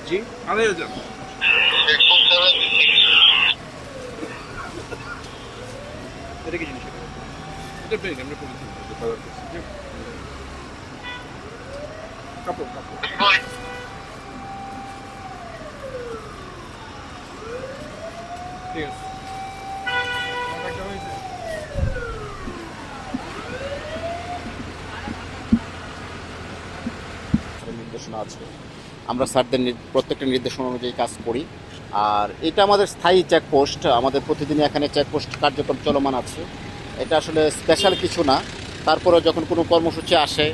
জি আড়াই হাজার এটা কি জিনিস এটা পেয়ে আমরা পলিথিন কাপড় কাপড় ঠিক আছে নির্দেশনা আছে, আমরা স্যারদের প্রত্যেকটা নির্দেশনা অনুযায়ী কাজ করি। আর এটা আমাদের স্থায়ী চেকপোস্ট, আমাদের প্রতিদিনই এখানে চেকপোস্ট কার্যক্রম চলমান আছে। এটা আসলে স্পেশাল কিছু না, তারপরেও যখন কোনো কর্মসূচি আসে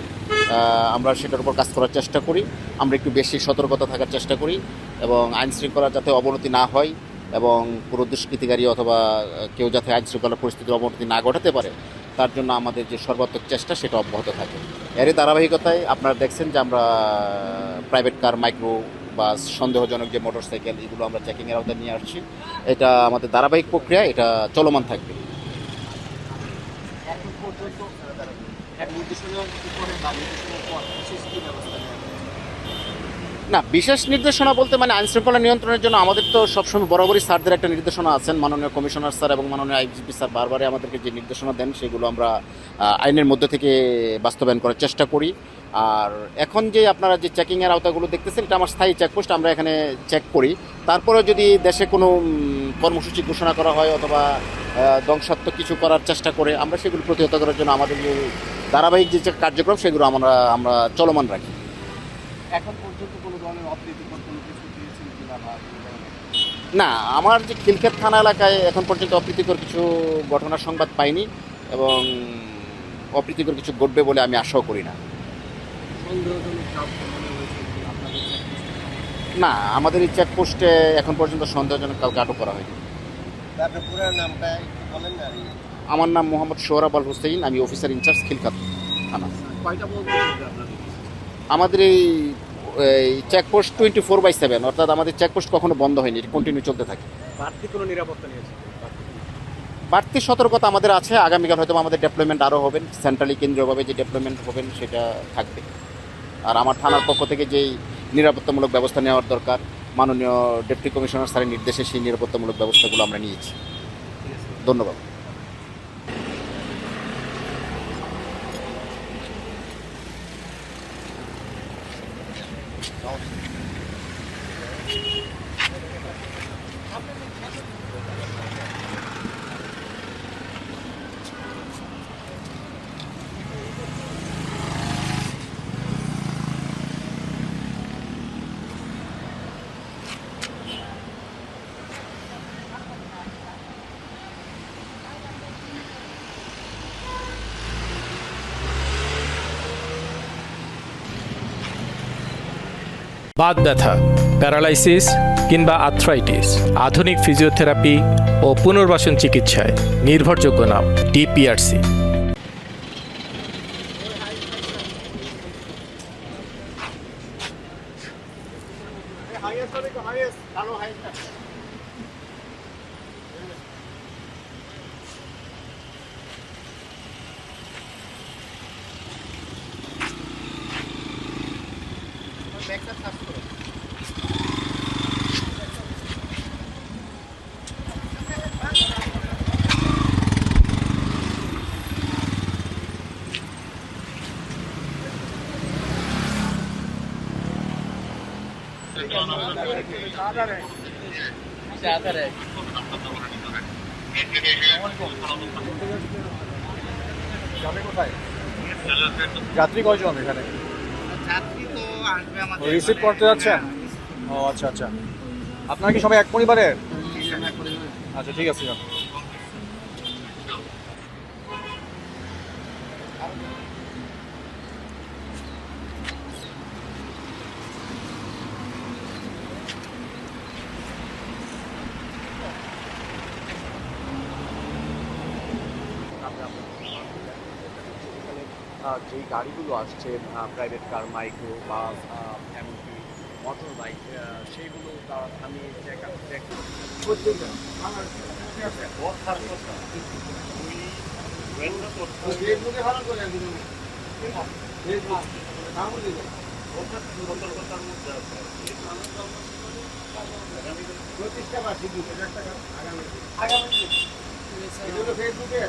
আমরা সেটার উপর কাজ করার চেষ্টা করি। আমরা একটু বেশি সতর্কতা থাকার চেষ্টা করি এবং আইনশৃঙ্খলার যাতে অবনতি না হয় এবং পুরো দুষ্কৃতিকারী অথবা কেউ যাতে আইনশৃঙ্খলার পরিস্থিতির অবনতি না ঘটাতে পারে, তার জন্য আমাদের যে সর্বাত্মক চেষ্টা সেটা অব্যাহত থাকে। এরই ধারাবাহিকতায় আপনারা দেখছেন যে আমরা প্রাইভেট কার, মাইক্রো বাস, সন্দেহজনক যে মোটরসাইকেল, এগুলো আমরা চেকিংয়ের আওতায় নিয়ে আসছি। এটা আমাদের ধারাবাহিক প্রক্রিয়া, এটা চলমান থাকবে। না, বিশেষ নির্দেশনা বলতে মানে আইনশৃঙ্খলা নিয়ন্ত্রণের জন্য আমাদের তো সবসময় বরাবরই স্যারদের একটা নির্দেশনা আছেন, মাননীয় কমিশনার স্যার এবং মাননীয় আইজিপি স্যার বারবারই আমাদেরকে যে নির্দেশনা দেন সেগুলো আমরা আইনের মধ্যে থেকে বাস্তবায়ন করার চেষ্টা করি। আর এখন যে আপনারা যে চেকিংয়ের আওতাগুলো দেখতেছেন, এটা আমার স্থায়ী চেকপোস্ট, আমরা এখানে চেক করি। তারপরেও যদি দেশে কোনো কর্মসূচি ঘোষণা করা হয় অথবা ধ্বংসাত্মক কিছু করার চেষ্টা করে, আমরা সেগুলো প্রতিহত করার জন্য আমাদের যে ধারাবাহিক যে কার্যক্রম সেগুলো আমরা চলমান রাখি। এখন পর্যন্ত কোনো ধরনের অপ্রীতিকর কোনো কিছু দিয়েছেন কিনা বা না, আমার যে খিলক্ষেত থানা এলাকায় এখন পর্যন্ত অপ্রীতিকর কিছু ঘটনার সংবাদ পাইনি এবং অপ্রীতিকর কিছু ঘটবে বলে আমি আশাও করি না। না, আমাদের এই চেকপোস্টে এখন পর্যন্ত সন্দেহজনক কাউকে আটক করা হয়নি। আমার নাম মোহাম্মদ সোহরাব আল হুসেইন, আমি অফিসার ইনচার্জ খিলক্ষেত থানা। আমাদের এই চেকপোস্ট 24/7, অর্থাৎ আমাদের চেকপোস্ট কখনো বন্ধ হয়নি, এটা কন্টিনিউ চলতে থাকে। বাড়তি কোনো নিরাপত্তা নিয়েছে? বাড়তি সতর্কতা আমাদের আছে, আগামীকাল হয়তো আমাদের ডেপ্লয়মেন্ট আরও হবেন, সেন্ট্রালি কেন্দ্রীয়ভাবে যে ডেপ্লয়মেন্ট হবেন সেটা থাকবে। আর আমার থানার পক্ষ থেকে যেই নিরাপত্তামূলক ব্যবস্থা নেওয়ার দরকার, মাননীয় ডেপুটি কমিশনার স্যারের নির্দেশে সেই নিরাপত্তামূলক ব্যবস্থাগুলো আমরা নিয়েছি। ধন্যবাদ। বাত ব্যথা, প্যারালাইসিস কিংবা আর্থ্রাইটিস, আধুনিক ফিজিওথেরাপি ও পুনর্বাসন চিকিৎসায় নির্ভরযোগ্য নাম ডিপিআরসি। যাত্রী কয়জন এখানে? রিসিভ করতে যাচ্ছেন? ও আচ্ছা আচ্ছা, আপনারা কি সবাই এক পরিবারের? আচ্ছা ঠিক আছে। যেই গাড়িগুলো আসছে, প্রাইভেট কার, মাইক্রো বাস, এমনকি মোটর বাইক, সেইগুলো আমি চেক ফেসবুকে ভালো করে ফেসবুক নাম দিলে প্রতিষ্ঠা বার্ষিকী আগামী ফেসবুকে